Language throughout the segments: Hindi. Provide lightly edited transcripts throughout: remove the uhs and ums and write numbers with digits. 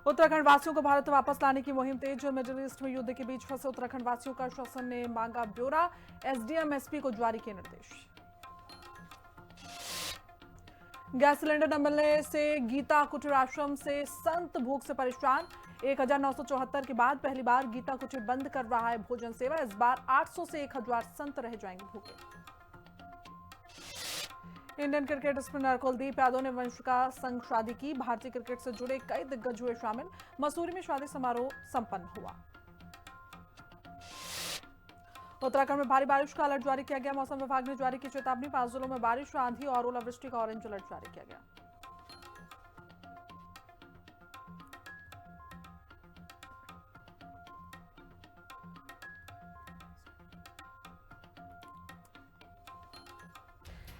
उत्तराखंड वासियों को भारत वापस लाने की मुहिम तेज। मिडिल ईस्ट में युद्ध के बीच फंसे उत्तराखंड वासियों का शासन ने मांगा ब्यौरा। एसडीएम एसपी को जारी किए निर्देश। गैस सिलेंडर न मिलने से गीता कुटीर आश्रम से संत भूख से परेशान। 1974 के बाद पहली बार गीता कुटीर बंद कर रहा है भोजन सेवा। इस बार 800 से 1000 संत रह जाएंगे भूखे। Indian cricket spinner Kuldeep Yadav ने वंश का संग शादी की। भारतीय क्रिकेट से जुड़े कई दिग्गज हुए शामिल। मसूरी में शादी समारोह संपन्न हुआ। उत्तराखंड में भारी बारिश का अलर्ट जारी किया गया। मौसम विभाग ने जारी की चेतावनी। 5 जिलों में बारिश, आंधी और ओलावृष्टि का ऑरेंज अलर्ट जारी किया गया।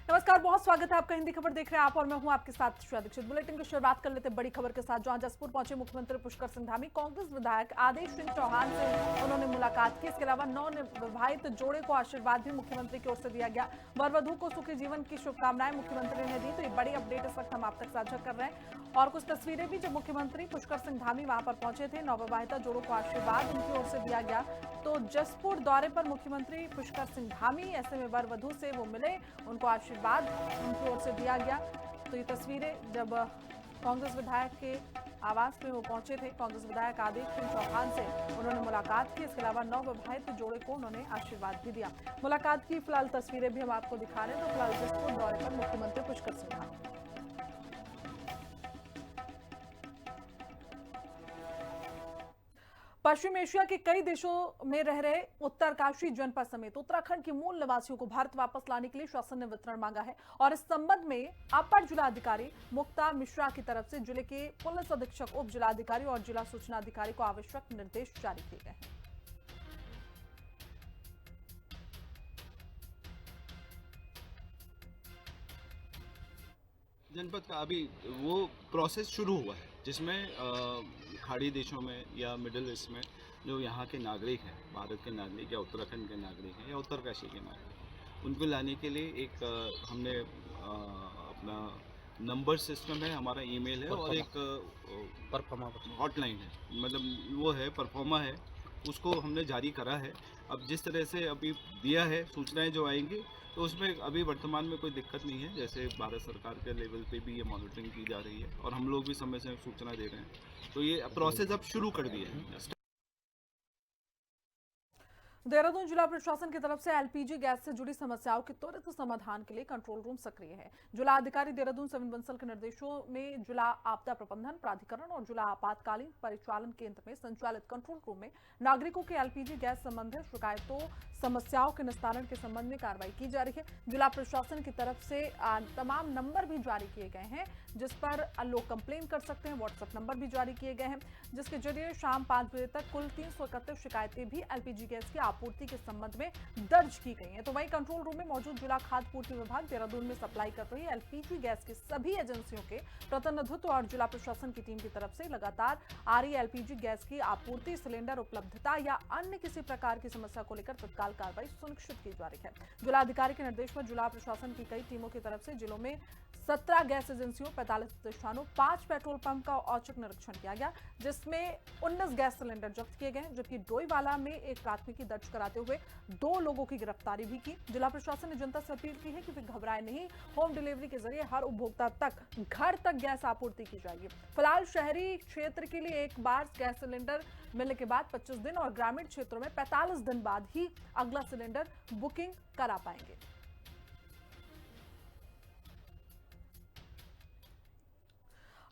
नमस्कार, बहुत स्वागत है आपका। हिंदी खबर देख रहे हैं आप और मैं हूं आपके साथ श्रेया दीक्षित। बुलेटिन की शुरुआत कर लेते हैं बड़ी खबर के साथ, जहां जसपुर पहुंचे मुख्यमंत्री पुष्कर सिंह धामी। कांग्रेस विधायक आदेश सिंह चौहान से उन्होंने मुलाकात की। इसके अलावा नौ विवाहित जोड़े को आशीर्वाद भी मुख्यमंत्री की ओर से दिया गया। वर वधू को सुखी जीवन की शुभकामनाएं मुख्यमंत्री ने दी। तो ये बड़ी अपडेट इस वक्त हम आप तक साझा कर रहे हैं। और कुछ तस्वीरें भी, जब मुख्यमंत्री पुष्कर सिंह धामी वहां पर पहुंचे थे, नवविवाहिता जोड़ों को आशीर्वाद उनकी ओर से दिया गया। तो जसपुर दौरे पर मुख्यमंत्री पुष्कर सिंह धामी, ऐसे में वर वधू से वो मिले, उनको आशीर्वाद उनकी ओर से दिया गया। तो ये तस्वीरें जब कांग्रेस विधायक के आवास में वो पहुंचे थे, कांग्रेस विधायक आदेश सिंह चौहान से उन्होंने मुलाकात की। इसके अलावा नवविवाहित जोड़े को उन्होंने आशीर्वाद भी दिया। मुलाकात की फिलहाल तस्वीरें भी हम आपको दिखा रहे हैं। तो फिलहाल जसपुर दौरे पर मुख्यमंत्री पुष्कर सिंह धामी। पश्चिम एशिया के कई देशों में रह रहे उत्तरकाशी जनपद समेत उत्तराखंड के मूल निवासियों को भारत वापस लाने के लिए शासन ने वितरण मांगा है। और इस संबंध में अपर जिलाधिकारी मुक्ता मिश्रा की तरफ से जिले के पुलिस अधीक्षक, उप जिलाधिकारी और जिला सूचना अधिकारी को आवश्यक निर्देश जारी किए गए हैं। जनपद का अभी वो प्रोसेस शुरू हुआ है, जिसमें खाड़ी देशों में या मिडिल ईस्ट में जो यहाँ के नागरिक हैं, भारत के नागरिक या उत्तराखंड के नागरिक हैं या उत्तरकाशी के नागरिक, उनको लाने के लिए एक हमने अपना नंबर सिस्टम है, हमारा ईमेल है और एक परफॉर्मा हॉटलाइन है, मतलब वो है परफॉर्मा है, उसको हमने जारी करा है। अब जिस तरह से अभी दिया है, सूचनाएं जो आएंगी तो उसमें अभी वर्तमान में कोई दिक्कत नहीं है। जैसे भारत सरकार के लेवल पे भी ये मॉनिटरिंग की जा रही है और हम लोग भी समय से सूचना दे रहे हैं। तो ये प्रोसेस अब शुरू कर दिया है। देहरादून जिला प्रशासन की तरफ से एलपीजी गैस से जुड़ी समस्याओं के त्वरित समाधान के लिए कंट्रोल रूम सक्रिय है। जिला अधिकारी देहरादून सविन बंसल के निर्देशों में जिला आपदा प्रबंधन प्राधिकरण और जिला आपातकालीन परिचालन केंद्र में संचालित कंट्रोल रूम में नागरिकों के एलपीजी गैस संबंधित शिकायतों, समस्याओं के निस्तारण के संबंध में कार्रवाई की जा रही है। जिला प्रशासन की तरफ से तमाम नंबर भी जारी किए गए हैं जिस पर लोग कंप्लेन कर सकते हैं। व्हाट्सएप नंबर भी जारी किए गए हैं जिसके जरिए शाम 5 बजे तक कुल 331 शिकायतें भी एलपीजी गैस की आपूर्ति के संबंध में दर्ज की गई हैं। तो वहीं कंट्रोल रूम में मौजूद जिला खाद्य पूर्ति विभाग देहरादून में सप्लाई कर रही एलपीजी गैस की सभी एजेंसियों के प्रतिनिधित्व और जिला प्रशासन की टीम की तरफ से लगातार आ रही एलपीजी गैस की आपूर्ति, सिलेंडर उपलब्धता या अन्य किसी प्रकार की समस्या को लेकर तत्काल कार्रवाई सुनिश्चित की जा रही है। जिलाधिकारी के निर्देश पर जिला प्रशासन की कई टीमों की तरफ से जिलों में 17 गैस एजेंसियों, 45 प्रतिष्ठानों, 5 पेट्रोल पंप का औचक निरीक्षण किया गया, जिसमें 19 गैस सिलेंडर जब्त किए गए, जबकि डोईवाला में एक प्राथमिकी दर्ज कराते हुए 2 लोगों की गिरफ्तारी भी की। जिला प्रशासन ने जनता से अपील की है कि वे घबराए नहीं, होम डिलीवरी के जरिए हर उपभोक्ता तक घर तक गैस आपूर्ति की जाएगी। फिलहाल शहरी क्षेत्र के लिए एक बार गैस सिलेंडर मिलने के बाद 25 दिन और ग्रामीण क्षेत्रों में 45 दिन बाद ही अगला सिलेंडर बुकिंग करा पाएंगे।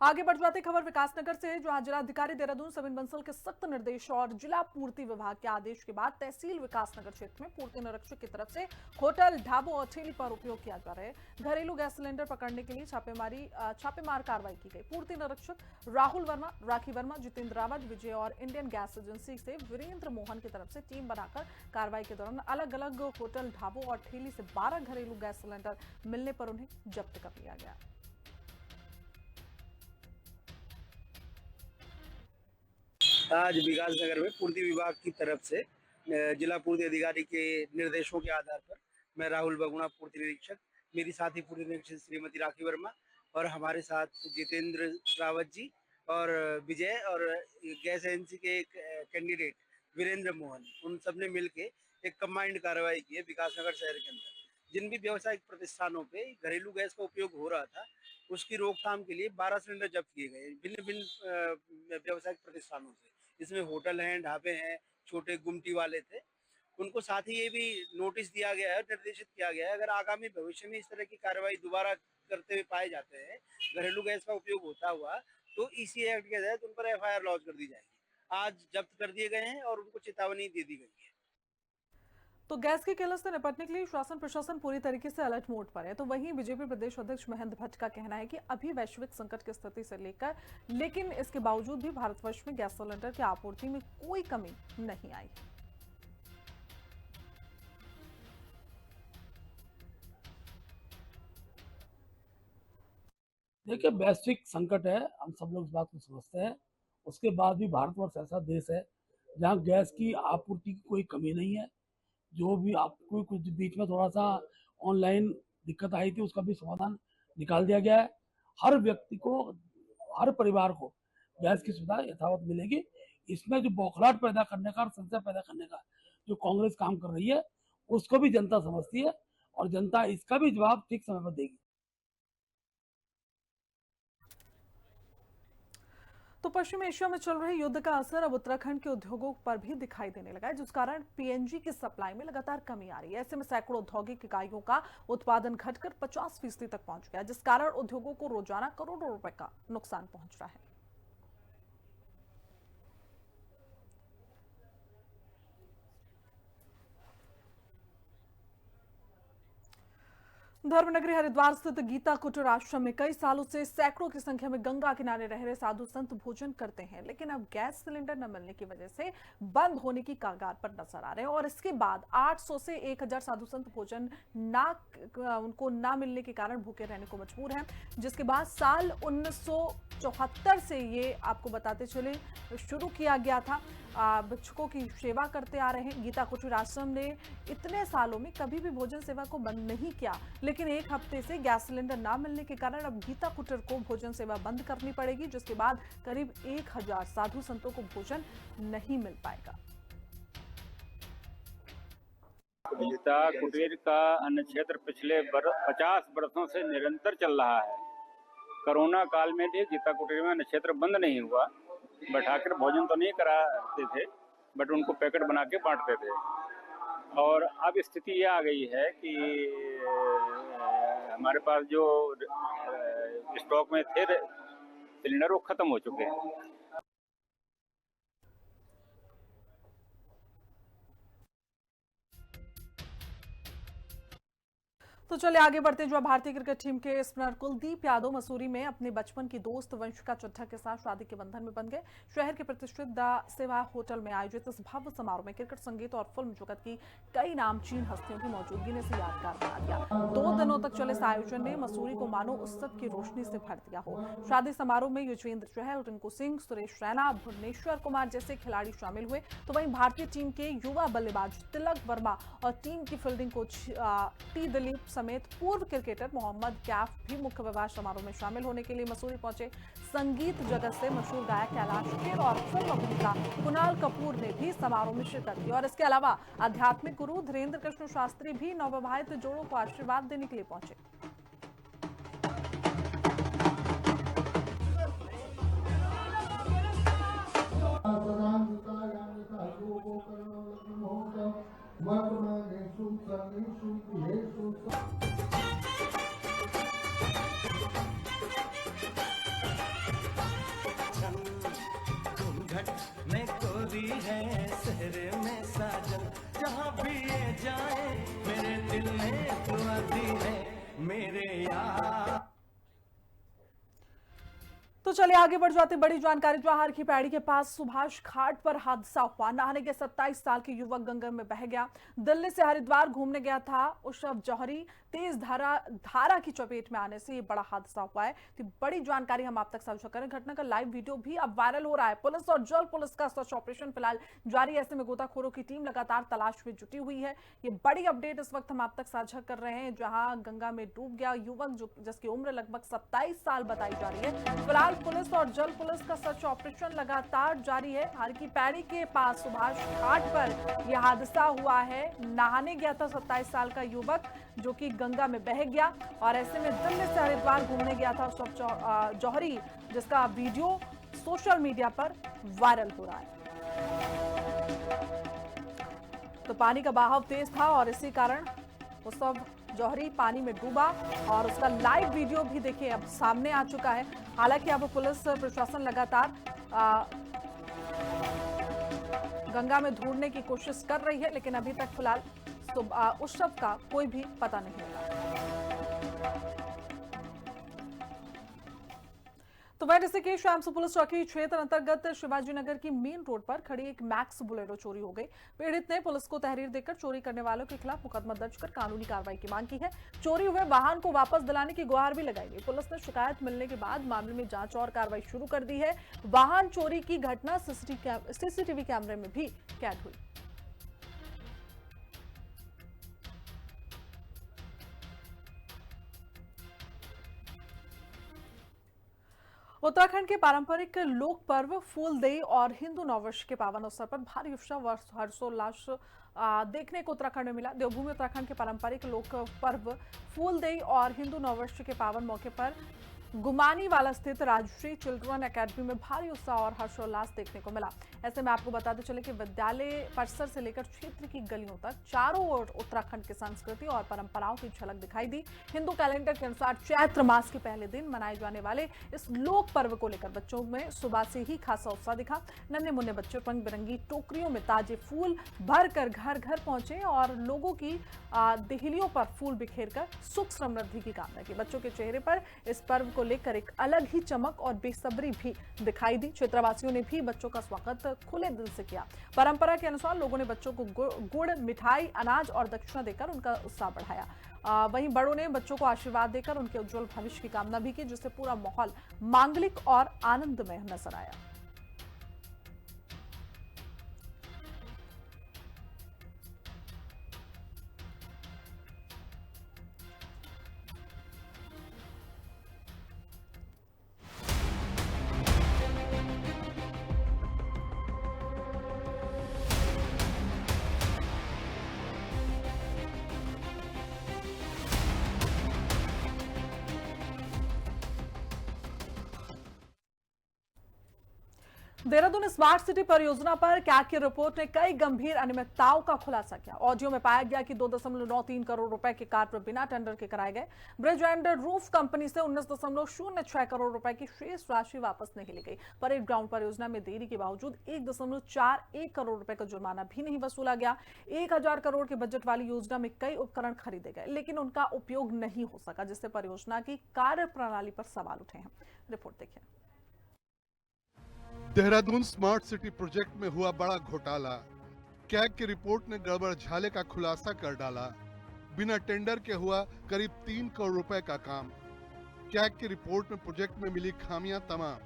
आगे बढ़ जाते खबर विकासनगर से, जहां जिलाधिकारी देहरादून सविन बंसल के सख्त निर्देश और जिला पूर्ति विभाग के आदेश के बाद तहसील विकासनगर क्षेत्र में पूर्ति निरीक्षक की तरफ से होटल, ढाबों और ठेली पर उपयोग किया जा रहा है घरेलू गैस सिलेंडर पकड़ने के लिए छापेमार कार्रवाई की गई। पूर्ति निरीक्षक राहुल वर्मा, राखी वर्मा, जितेंद्र रावत, विजय और इंडियन गैस एजेंसी से वीरेंद्र मोहन की तरफ से टीम बनाकर कार्रवाई के दौरान अलग अलग होटल, ढाबों और ठेली से 12 घरेलू गैस सिलेंडर मिलने पर उन्हें जब्त कर लिया गया। आज विकासनगर में पूर्ति विभाग की तरफ से जिला पूर्ति अधिकारी के निर्देशों के आधार पर मैं राहुल बगुणा पूर्ति निरीक्षक, मेरी साथी पूर्ति निरीक्षक श्रीमती राखी वर्मा और हमारे साथ जितेंद्र रावत जी और विजय और गैस एजेंसी के एक कैंडिडेट वीरेंद्र मोहन, उन सब ने मिलके एक कंबाइंड कार्रवाई की है विकासनगर शहर के अंदर। जिन भी व्यावसायिक प्रतिष्ठानों पे घरेलू गैस का उपयोग हो रहा था, उसकी रोकथाम के लिए 12 सिलेंडर जब्त किए गए भिन्न भिन्न व्यावसायिक प्रतिष्ठानों से। इसमें होटल हैं, ढाबे हैं, छोटे गुमटी वाले थे। उनको साथ ही ये भी नोटिस दिया गया है, निर्देशित किया गया है, अगर आगामी भविष्य में इस तरह की कार्रवाई दोबारा करते हुए पाए जाते हैं, घरेलू गैस का उपयोग होता हुआ, तो ईसी एक्ट के तहत उन पर एफआईआर लॉन्च कर दी जाएगी। आज जब्त कर दिए गए हैं और उनको चेतावनी दे दी गई है। तो गैस की किल्लत से निपटने के लिए शासन प्रशासन पूरी तरीके से अलर्ट मोड पर है। तो वहीं बीजेपी प्रदेश अध्यक्ष महेंद्र भट्ट का कहना है कि अभी वैश्विक संकट की स्थिति से लेकर लेकिन इसके बावजूद भी भारतवर्ष में गैस सिलेंडर की आपूर्ति में कोई कमी नहीं आई। देखिए, वैश्विक संकट है, हम सब लोग इस बात को समझते हैं। उसके बाद भी भारतवर्ष ऐसा देश है जहाँ गैस की आपूर्ति की कोई कमी नहीं है। जो भी आपको कुछ बीच में थोड़ा सा ऑनलाइन दिक्कत आई थी, उसका भी समाधान निकाल दिया गया है। हर व्यक्ति को, हर परिवार को गैस की सुविधा यथावत मिलेगी। इसमें जो बौखलाहट पैदा करने का और संशय पैदा करने का जो कांग्रेस काम कर रही है, उसको भी जनता समझती है और जनता इसका भी जवाब ठीक समय पर देगी। तो पश्चिम एशिया में चल रहे युद्ध का असर अब उत्तराखंड के उद्योगों पर भी दिखाई देने लगा है, जिस कारण पीएनजी की सप्लाई में लगातार कमी आ रही है। ऐसे में सैकड़ों औद्योगिक इकाइयों का उत्पादन घटकर 50% तक पहुंच गया, जिस कारण उद्योगों को रोजाना करोड़ों रुपए का नुकसान पहुंच रहा है। धर्मनगरी हरिद्वार स्थित गीता कुटीर आश्रम में कई सालों से सैकड़ों की संख्या में गंगा किनारे रह रहे साधु संत भोजन करते हैं, लेकिन अब गैस सिलेंडर न मिलने की वजह से बंद होने की कगार पर नजर आ रहे हैं। और इसके बाद 800 से 1000 साधु संत भोजन उनको ना मिलने के कारण भूखे रहने को मजबूर हैं। जिसके बाद साल 1974 से ये आपको बताते चले शुरू किया गया था। भिक्षुकों की सेवा करते आ रहे हैं। गीता कुटीर आश्रम ने इतने सालों में कभी भी भोजन सेवा को बंद नहीं किया, लेकिन एक हफ्ते से गैस सिलेंडर ना मिलने के कारण अब गीता कुटीर को भोजन सेवा बंद करनी पड़ेगी, जिसके बाद करीब 1000 साधु संतों को भोजन नहीं मिल पाएगा। गीता कुटीर का अन्न क्षेत्र पिछले 50 वर्षों से निरंतर चल रहा है। कोरोना काल में भी गीता कुटीर में अन्न क्षेत्र बंद नहीं हुआ। बैठाकर भोजन तो नहीं कराते थे, बट उनको पैकेट बना के बांटते थे। और अब स्थिति ये आ गई है कि हमारे पास जो स्टॉक में थे सिलेंडर वो खत्म हो चुके हैं। तो चलिए आगे बढ़ते हैं। जो भारतीय क्रिकेट टीम के स्पिनर कुलदीप यादव मसूरी में अपने बचपन की दोस्त वंशिका चड्ढा के साथ शादी के बंधन में बंध गए। शहर के प्रतिष्ठित द सेवा होटल में आयोजित इस भव्य समारोह में क्रिकेट, संगीत और फिल्म जगत की कई नामचीन हस्तियों की मौजूदगी ने इसे यादगार बना दिया। 2 दिनों तक चले इस आयोजन ने मसूरी को मानो उत्सव की रोशनी से भर दिया हो। शादी समारोह में युजवेंद्र चहल, रिंकू सिंह, सुरेश रैना, भुवनेश्वर कुमार जैसे खिलाड़ी शामिल हुए। तो वहीं भारतीय टीम के युवा बल्लेबाज तिलक वर्मा और टीम की फील्डिंग कोच टी दिलीप समेत पूर्व क्रिकेटर मोहम्मद कैफ भी मुख्य विवाह समारोह में शामिल होने के लिए मसूरी पहुंचे। संगीत जगत से मशहूर गायक कैलाश खेर और फिल्म अभिनेता कुणाल कपूर ने भी समारोह में शिरकत की। और इसके अलावा आध्यात्मिक गुरु धीरेन्द्र कृष्ण शास्त्री भी नवविवाहित जोड़ों को आशीर्वाद देने के लिए पहुंचे। में गोरी है सहरे में साजन, जहाँ भी ये जाए मेरे दिल में दुआ दी है मेरे यार। तो चलिए आगे बढ़ जाते। बड़ी जानकारी। जवाहर की पैड़ी के पास सुभाष घाट पर हादसा हुआ। नहाने के 27 साल के युवक गंगा में बह गया। दिल्ली से हरिद्वार घूमने गया था उषव जौहरी। तेज धारा की चपेट में आने से ये बड़ा हादसा हुआ है। तो बड़ी जानकारी हम आप तक साझा करें। घटना का लाइव वीडियो भी अब वायरल हो रहा है। पुलिस और जल पुलिस का सर्च ऑपरेशन फिलहाल जारी है। ऐसे में गोताखोरों की टीम लगातार तलाश में जुटी हुई है। ये बड़ी अपडेट इस वक्त हम आप तक साझा कर रहे हैं, जहां गंगा में डूब गया युवक जिसकी उम्र लगभग 27 साल बताई जा रही है। फिलहाल पुलिस और जल पुलिस का सर्च ऑपरेशन लगातार जारी है। हालांकि पैड़ी के पास सुभाष घाट पर यह हादसा हुआ है। नहाने गया था 27 साल का युवक, जो कि गंगा में बह गया और ऐसे में दिल्ली से हरिद्वार घूमने गया था उस वक्त जौहरी, जिसका वीडियो सोशल मीडिया पर वायरल हो रहा है। तो पानी का बहाव तेज था और इसी कारण उस वक्त जौहरी पानी में डूबा और उसका लाइव वीडियो भी देखिए अब सामने आ चुका है। हालांकि अब पुलिस प्रशासन लगातार गंगा में ढूंढने की कोशिश कर रही है, लेकिन अभी तक फिलहाल उस शव का कोई भी पता नहीं लगा। तो वह ऋषिकेश श्यामसु पुलिस चौकी क्षेत्र अंतर्गत शिवाजी नगर की मेन रोड पर खड़ी एक मैक्स बुलेरो चोरी हो गई। पीड़ित ने पुलिस को तहरीर देकर चोरी करने वालों के खिलाफ मुकदमा दर्ज कर कानूनी कार्रवाई की मांग की है। चोरी हुए वाहन को वापस दिलाने की गुहार भी लगाई गई। पुलिस ने शिकायत मिलने के बाद मामले में जांच और कार्रवाई शुरू कर दी है। वाहन चोरी की घटना सीसीटीवी कैमरे में भी कैद हुई। उत्तराखंड के पारंपरिक लोक पर्व फूलदेई और हिंदू नववर्ष के पावन अवसर पर भारी उत्सव और हर्षोल्लास देखने को उत्तराखंड में मिला। देवभूमि उत्तराखंड के पारंपरिक लोक पर्व फूलदेई और हिंदू नववर्ष के पावन मौके पर गुमानीवाला स्थित राजश्री चिल्ड्रन एकेडमी में भारी उत्साह और हर्षोल्लास देखने को मिला। ऐसे में आपको बताते चले कि विद्यालय परिसर से लेकर क्षेत्र की गलियों तक चारों ओर उत्तराखंड की संस्कृति और परंपराओं की झलक दिखाई दी। हिंदू कैलेंडर के अनुसार चैत्र मास के पहले दिन मनाए जाने वाले इस लोक पर्व को लेकर बच्चों में सुबह से ही खासा उत्साह दिखा। नन्हे मुन्ने बच्चे रंग बिरंगी टोकरियों में ताजे फूल भर कर घर घर पहुंचे और लोगों की देहलियों पर फूल बिखेर कर सुख समृद्धि की कामना की। बच्चों के चेहरे पर इस पर्व को लेकर एक अलग ही चमक और बेसब्री भी दिखाई दी। क्षेत्रवासियों ने भी बच्चों का स्वागत खुले दिल से किया। परंपरा के अनुसार लोगों ने बच्चों को गुड़, मिठाई, अनाज और दक्षिणा देकर उनका उत्साह बढ़ाया। वहीं बड़ों ने बच्चों को आशीर्वाद देकर उनके उज्जवल भविष्य की कामना भी की, जिससे पूरा माहौल मांगलिक और आनंदमय नजर आया। देहरादून स्मार्ट सिटी परियोजना पर कैग की रिपोर्ट ने कई गंभीर अनियमितताओं का खुलासा किया। ऑडियो में पाया गया कि 2.93 करोड़ रुपए के कार्य बिना टेंडर के कराए गए। ब्रिज एंड रूफ कंपनी से 19.06 करोड़ रुपए की शेष राशि वापस नहीं ली गई। परेड ग्राउंड परियोजना में देरी के बावजूद 1.41 करोड़ रुपए का जुर्माना भी नहीं वसूला गया। 1000 करोड़ के बजट वाली योजना में कई उपकरण खरीदे गए, लेकिन उनका उपयोग नहीं हो सका, जिससे परियोजना की कार्य प्रणाली पर सवाल उठे हैं। रिपोर्ट देखिए। देहरादून स्मार्ट सिटी प्रोजेक्ट में हुआ बड़ा घोटाला। कैग की रिपोर्ट ने गड़बड़ झाले का खुलासा कर डाला। बिना टेंडर के हुआ करीब 3 करोड़ रुपए का काम। कैग की रिपोर्ट में प्रोजेक्ट में मिली खामियां तमाम।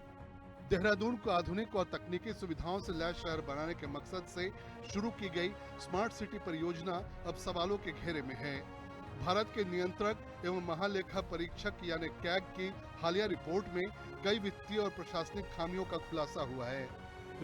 देहरादून को आधुनिक और तकनीकी सुविधाओं से लैस शहर बनाने के मकसद से शुरू की गई स्मार्ट सिटी परियोजना अब सवालों के घेरे में है। भारत के नियंत्रक एवं महालेखा परीक्षक यानी कैग की हालिया रिपोर्ट में कई वित्तीय और प्रशासनिक खामियों का खुलासा हुआ है।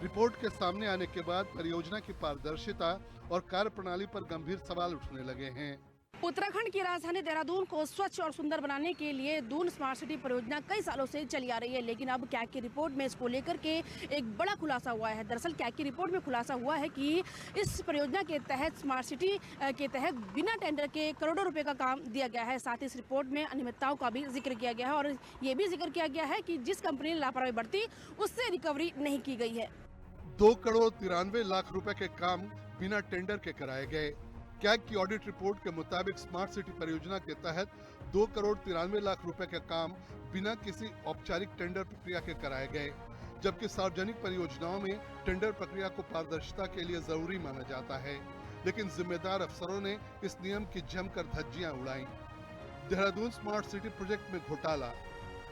रिपोर्ट के सामने आने के बाद परियोजना की पारदर्शिता और कार्यप्रणाली पर गंभीर सवाल उठने लगे हैं। उत्तराखंड की राजधानी देहरादून को स्वच्छ और सुंदर बनाने के लिए दून स्मार्ट सिटी परियोजना कई सालों से चली आ रही है, लेकिन अब कैग की रिपोर्ट में इसको लेकर के एक बड़ा खुलासा हुआ है। दरअसल कैग की रिपोर्ट में खुलासा हुआ है कि इस परियोजना के तहत स्मार्ट सिटी के तहत बिना टेंडर के करोड़ों रुपए का काम दिया गया है। साथ ही इस रिपोर्ट में अनियमितताओं का भी जिक्र किया गया है और ये भी जिक्र किया गया है कि जिस कंपनी ने लापरवाही बरती उससे रिकवरी नहीं की गई है। 2 करोड़ 93 लाख रुपए के काम बिना टेंडर के कराए गए। कैग की ऑडिट रिपोर्ट के मुताबिक स्मार्ट सिटी परियोजना के तहत 2 करोड़ 93 लाख रुपए के काम बिना किसी औपचारिक टेंडर प्रक्रिया के कराए गए, जबकि सार्वजनिक परियोजनाओं में टेंडर प्रक्रिया को पारदर्शिता के लिए जरूरी माना जाता है। लेकिन जिम्मेदार अफसरों ने इस नियम की जमकर धज्जियां उड़ाई। देहरादून स्मार्ट सिटी प्रोजेक्ट में घोटाला।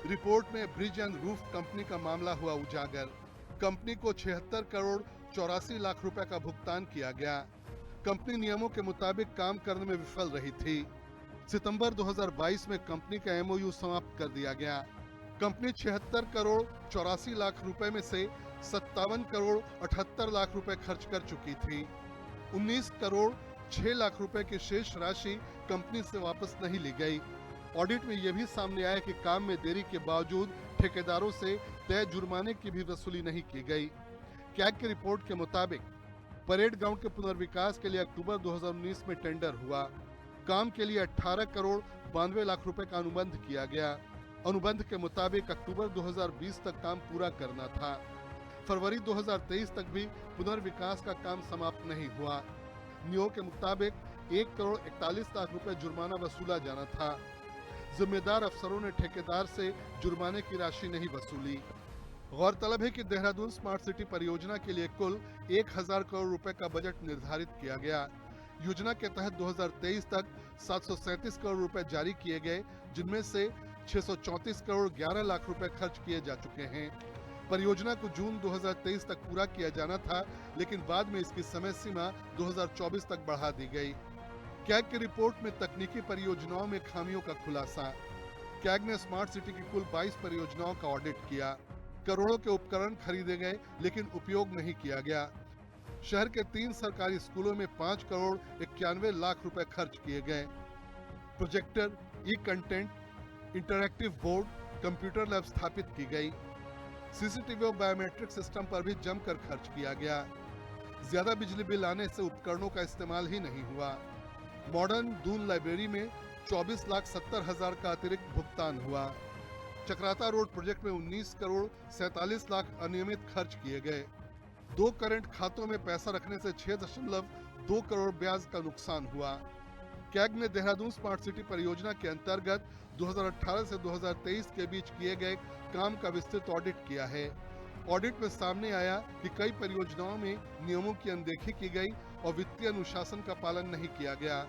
रिपोर्ट में ब्रिज एंड रूफ कंपनी का मामला हुआ उजागर। कंपनी को 76 करोड़ 84 लाख रुपए का भुगतान किया गया। कंपनी नियमों के मुताबिक काम करने में विफल रही थी। सितंबर 2022 में कंपनी का एमओयू समाप्त कर दिया गया। कंपनी 76 करोड़ 84 लाख रुपए में से 57 करोड़ 78 लाख रुपए खर्च कर चुकी थी। 19 करोड़ 6 लाख रुपए की शेष राशि कंपनी से वापस नहीं ली गई। ऑडिट में यह भी सामने आया कि काम में देरी के बावजूद ठेकेदारों से तय जुर्माने की भी वसूली नहीं की गई। कैग की रिपोर्ट के मुताबिक परेड ग्राउंड के पुनर्विकास के लिए अक्टूबर 2019 में टेंडर हुआ। काम के लिए 18 करोड़ 92 लाख रुपए का अनुबंध किया गया। अनुबंध के मुताबिक अक्टूबर 2020 तक काम पूरा करना था। फरवरी 2023 तक भी पुनर्विकास का काम समाप्त नहीं हुआ। नियमों के मुताबिक 1 करोड़ 41 लाख रुपए जुर्माना वसूला जाना था। जिम्मेदार अफसरों ने ठेकेदार से जुर्माने की राशि नहीं वसूली। गौरतलब है कि देहरादून स्मार्ट सिटी परियोजना के लिए कुल 1000 करोड़ रुपए का बजट निर्धारित किया गया। योजना के तहत 2023 तक 737 करोड़ रुपए जारी किए गए, जिनमें से 634 करोड़ 11 लाख रुपए खर्च किए जा चुके हैं। परियोजना को जून 2023 तक पूरा किया जाना था, लेकिन बाद में इसकी समय सीमा 2024 तक बढ़ा दी गई। कैग की रिपोर्ट में तकनीकी परियोजनाओं में खामियों का खुलासा। कैग ने स्मार्ट सिटी की कुल 22 परियोजनाओं का ऑडिट किया। करोड़ों के उपकरण खरीदे गए, लेकिन उपयोग नहीं किया गया। शहर के 3 सरकारी स्कूलों में 5 करोड़ 91 लाख रुपए खर्च किए गए। Projector, e content, interactive board, computer lab स्थापित की गई। सीसीटीवी और बायोमेट्रिक सिस्टम पर भी जमकर खर्च किया गया। ज्यादा बिजली बिल आने से उपकरणों का इस्तेमाल ही नहीं हुआ। मॉडर्न दून लाइब्रेरी में 24,70,000 का अतिरिक्त भुगतान हुआ। चक्राता रोड प्रोजेक्ट में 19 करोड़ 47 लाख अनियमित खर्च किए गए। 2 करंट खातों में पैसा रखने से 6.2 करोड़ ब्याज का नुकसान हुआ। कैग ने देहरादून स्मार्ट सिटी परियोजना के अंतर्गत 2018 से 2023 के बीच किए गए काम का विस्तृत ऑडिट किया है। ऑडिट में सामने आया कि कई परियोजनाओं में नियमों की अनदेखी की गई और वित्तीय अनुशासन का पालन नहीं किया गया।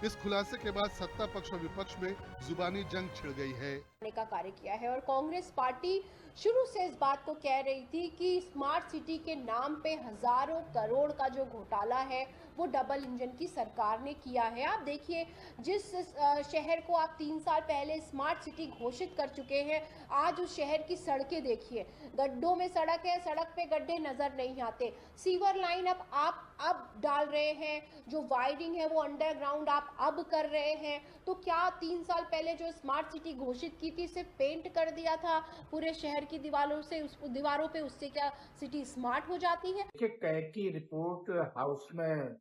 इस खुलासे के बाद सत्ता पक्ष और विपक्ष में जुबानी जंग छिड़ गई है। का कार्य किया है और कांग्रेस पार्टी शुरू से इस बात को कह रही थी कि स्मार्ट सिटी के नाम पे हजारों करोड़ का जो घोटाला है वो डबल इंजन की सरकार ने किया है। आप देखिए, जिस शहर को आप 3 साल पहले स्मार्ट सिटी घोषित कर चुके हैं, आज उस शहर की सड़कें देखिए, गड्ढों में सड़क है, सड़क पे गड्ढे नजर नहीं आते। सीवर लाइन अब डाल रहे हैं, जो वायरिंग है वो अंडरग्राउंड आप अब कर रहे हैं। तो क्या 3 साल पहले जो स्मार्ट सिटी घोषित की थी सिर्फ पेंट कर दिया था पूरे शहर की दीवारों पे, उससे क्या सिटी स्मार्ट हो जाती है? कैग की रिपोर्ट हाउस में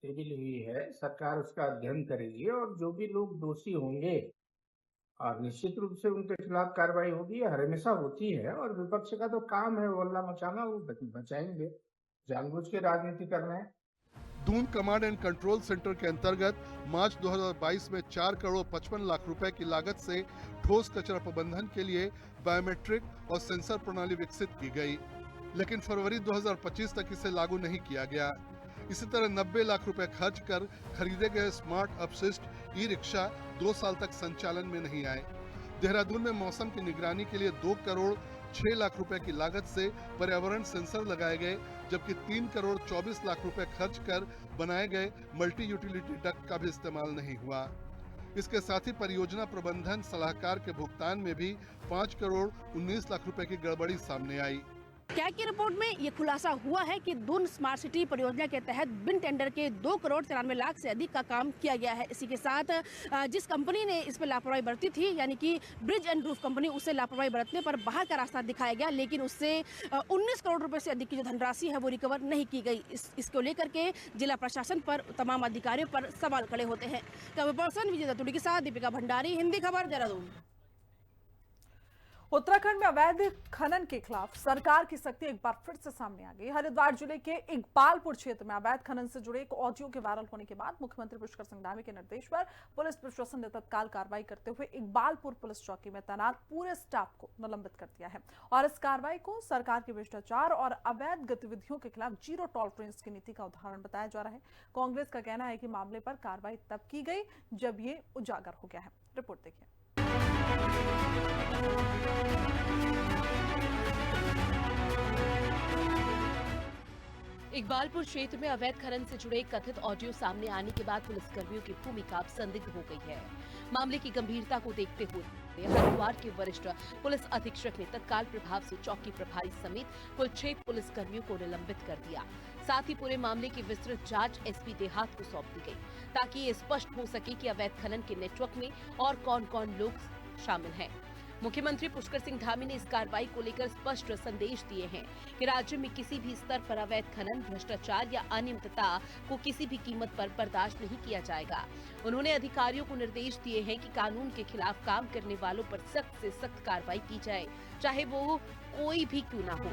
टेबल हुई है, सरकार उसका अध्ययन करेगी और जो भी लोग दोषी होंगे और निश्चित रूप से उनके खिलाफ कार्रवाई होगी। हमेशा होती है और विपक्ष का तो काम है हल्ला मचाना, वो बचाएंगे, जानबूझ के राजनीति कर रहे हैं। Doon command and control centre के अंतर्गत मार्च 2022 में 4 करोड़ 55 लाख रुपए की लागत से ठोस कचरा प्रबंधन के लिए बायोमेट्रिक और सेंसर प्रणाली विकसित की गई, लेकिन फरवरी 2025 तक इसे लागू नहीं किया गया। इसी तरह 90 लाख रुपए खर्च कर खरीदे गए स्मार्ट अपशिष्ट ई रिक्शा 2 साल तक संचालन में नहीं आए। देहरादून में मौसम की निगरानी के लिए 2 करोड़ 6 लाख रुपए की लागत से पर्यावरण सेंसर लगाए गए, जबकि 3 करोड़ 24 लाख रुपए खर्च कर बनाए गए मल्टी यूटिलिटी डक्ट का भी इस्तेमाल नहीं हुआ। इसके साथ ही परियोजना प्रबंधन सलाहकार के भुगतान में भी 5 करोड़ 19 लाख रुपए की गड़बड़ी सामने आई। कैग की रिपोर्ट में ये खुलासा हुआ है कि दून स्मार्ट सिटी परियोजना के तहत बिन टेंडर के 2 करोड़ 93 लाख से अधिक का काम किया गया है। इसी के साथ जिस कंपनी ने इस पर लापरवाही बरती थी, यानी कि ब्रिज एंड रूफ कंपनी, उससे लापरवाही बरतने पर बाहर का रास्ता दिखाया गया, लेकिन उससे 19 करोड़ रुपए से अधिक की जो धनराशि है वो रिकवर नहीं की गई। इसको लेकर के जिला प्रशासन पर, तमाम अधिकारियों पर सवाल खड़े होते हैं। कैमरा पर्सन विजय दत्तुड़ी के साथ दीपिका भंडारी, हिंदी खबर, देहरादून। उत्तराखंड में अवैध खनन के खिलाफ सरकार की सख्ती एक बार फिर से सामने आ गई। हरिद्वार जिले के इकबालपुर क्षेत्र में अवैध खनन से जुड़े एक ऑडियो के वायरल होने के बाद मुख्यमंत्री पुष्कर सिंह धामी के निर्देश पर पुलिस प्रशासन ने तत्काल कार्रवाई करते हुए इकबालपुर पुलिस चौकी में तैनात पूरे स्टाफ को निलंबित कर दिया है और इस कार्रवाई को सरकार के भ्रष्टाचार और अवैध गतिविधियों के खिलाफ जीरो टॉलरेंस की नीति का उदाहरण बताया जा रहा है। कांग्रेस का कहना है कि मामले पर कार्रवाई तब की गई जब ये उजागर हो गया है। रिपोर्ट देखिए। इकबालपुर क्षेत्र में अवैध खनन से जुड़े कथित ऑडियो सामने आने के बाद पुलिसकर्मियों की भूमिका अब संदिग्ध हो गई है। मामले की गंभीरता को देखते हुए हरिद्वार के वरिष्ठ पुलिस अधीक्षक ने तत्काल प्रभाव से चौकी प्रभारी समेत कुल 6 पुलिसकर्मियों को निलंबित कर दिया। साथ ही पूरे मामले की विस्तृत जांच एसपी देहात को सौंप दी गई, ताकि ये स्पष्ट हो सके कि अवैध खनन के नेटवर्क में और कौन-कौन लोग शामिल हैं। मुख्यमंत्री पुष्कर सिंह धामी ने इस कार्रवाई को लेकर स्पष्ट संदेश दिए हैं कि राज्य में किसी भी स्तर पर अवैध खनन, भ्रष्टाचार या अनियमितता को किसी भी कीमत पर बर्दाश्त नहीं किया जाएगा। उन्होंने अधिकारियों को निर्देश दिए हैं कि कानून के खिलाफ काम करने वालों पर सख्त से सख्त कार्रवाई की जाए, चाहे वो कोई भी क्यों न हो।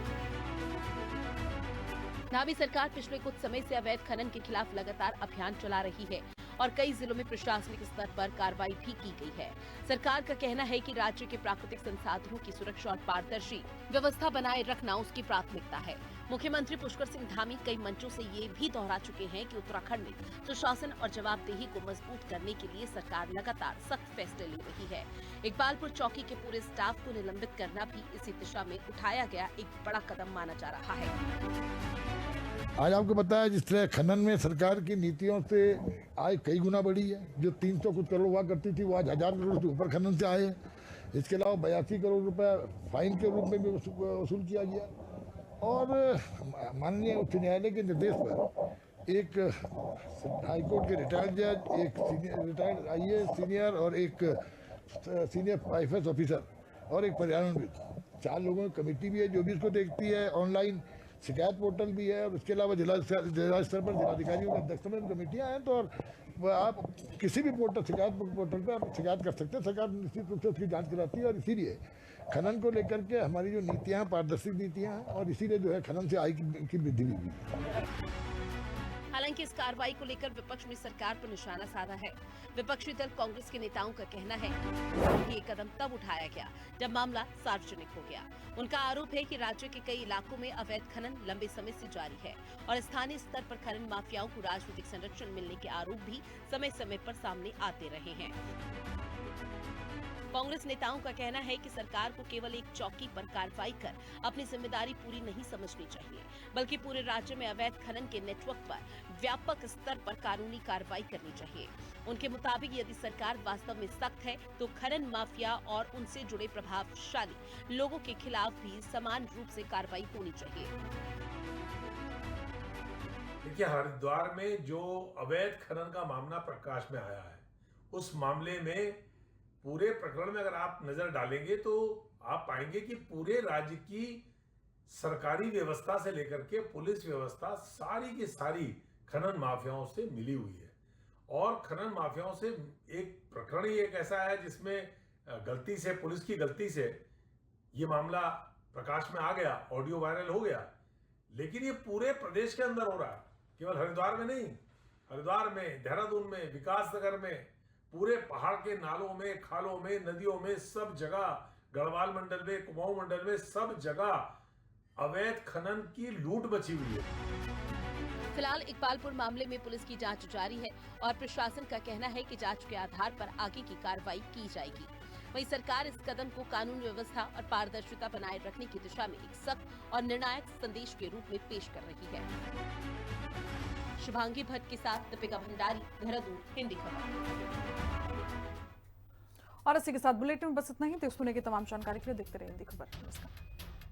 धामी सरकार पिछले कुछ समय से अवैध खनन के खिलाफ लगातार अभियान चला रही है और कई जिलों में प्रशासनिक स्तर पर कार्रवाई भी की गई है। सरकार का कहना है कि राज्य के प्राकृतिक संसाधनों की सुरक्षा और पारदर्शी व्यवस्था बनाए रखना उसकी प्राथमिकता है। मुख्यमंत्री पुष्कर सिंह धामी कई मंचों से ये भी दोहरा चुके हैं कि उत्तराखंड में सुशासन और जवाबदेही को मजबूत करने के लिए सरकार लगातार सख्त फैसले ले रही है। इकबालपुर चौकी के पूरे स्टाफ को निलंबित करना भी इसी दिशा में उठाया गया एक बड़ा कदम माना जा रहा है। आज आपको पता है जिस तरह खनन में सरकार की नीतियों से आय कई गुना बढ़ी है। जो 300 कुछ करोड़ हुआ करती थी वो आज 1000 करोड़ से ऊपर खनन से आए हैं। इसके अलावा 82 करोड़ रुपया फाइन के रूप में भी वसूल किया गया। और माननीय उच्च न्यायालय के निर्देश पर एक हाईकोर्ट के रिटायर्ड जज, एक रिटायर्ड IAS सीनियर और एक सीनियर IFS ऑफिसर और एक पर्यावरणविद, 4 लोगों की कमेटी भी है जो भी इसको देखती है। ऑनलाइन शिकायत पोर्टल भी है और उसके अलावा जिला स्तर पर जिलाधिकारियों की अध्यक्षता में कमेटियाँ हैं। तो और आप किसी भी शिकायत पोर्टल पर आप शिकायत कर सकते हैं। सरकार निश्चित रूप से उसकी जांच कराती है और इसीलिए खनन को लेकर के हमारी जो नीतियाँ हैं पारदर्शी नीतियाँ हैं और इसीलिए जो है खनन से आय की वृद्धि भी हुई है। हालांकि इस कार्रवाई को लेकर विपक्ष ने सरकार पर निशाना साधा है। विपक्षी दल कांग्रेस के नेताओं का कहना है कि ये कदम तब उठाया गया जब मामला सार्वजनिक हो गया। उनका आरोप है कि राज्य के कई इलाकों में अवैध खनन लंबे समय से जारी है और स्थानीय स्तर पर खनन माफियाओं को राजनीतिक संरक्षण मिलने के आरोप भी समय समय पर सामने आते रहे हैं। कांग्रेस नेताओं का कहना है कि सरकार को केवल एक चौकी पर कार्रवाई कर अपनी जिम्मेदारी पूरी नहीं समझनी चाहिए, बल्कि पूरे राज्य में अवैध खनन के नेटवर्क पर व्यापक स्तर पर कानूनी कार्रवाई करनी चाहिए। उनके मुताबिक यदि सरकार वास्तव में सख्त है तो खनन माफिया और उनसे जुड़े प्रभावशाली लोगों के खिलाफ भी समान रूप से कार्रवाई होनी चाहिए। देखिए, हरिद्वार में जो अवैध खनन का मामला प्रकाश में आया है, उस मामले में पूरे प्रकरण में अगर आप नजर डालेंगे तो आप पाएंगे कि पूरे राज्य की सरकारी व्यवस्था से लेकर के पुलिस व्यवस्था सारी की सारी खनन माफियाओं से मिली हुई है। और खनन माफियाओं से एक प्रकरण ही एक ऐसा है जिसमें गलती से, पुलिस की गलती से ये मामला प्रकाश में आ गया, ऑडियो वायरल हो गया। लेकिन ये पूरे प्रदेश के अंदर हो रहा है, केवल हरिद्वार में नहीं। हरिद्वार में, देहरादून में, विकास नगर में, पूरे पहाड़ के नालों में, खालों में, नदियों में, सब जगह, गढ़वाल मंडल में, कुमाऊं मंडल में, सब जगह अवैध खनन की लूट मची हुई है। फिलहाल इकबालपुर मामले में पुलिस की जांच जारी है और प्रशासन का कहना है कि जांच के आधार पर आगे की कार्रवाई की जाएगी। वहीं सरकार इस कदम को कानून व्यवस्था और पारदर्शिता बनाए रखने की दिशा में एक सख्त और निर्णायक संदेश के रूप में पेश कर रही है। शुभांगी भट्ट के साथ दीपिका भंडारी, देहरादून, हिंदी खबर। और इसी के साथ बुलेटिन में बस इतना ही। देखते की तमाम जानकारी के लिए देखते रहिए हिंदी खबर। नमस्कार।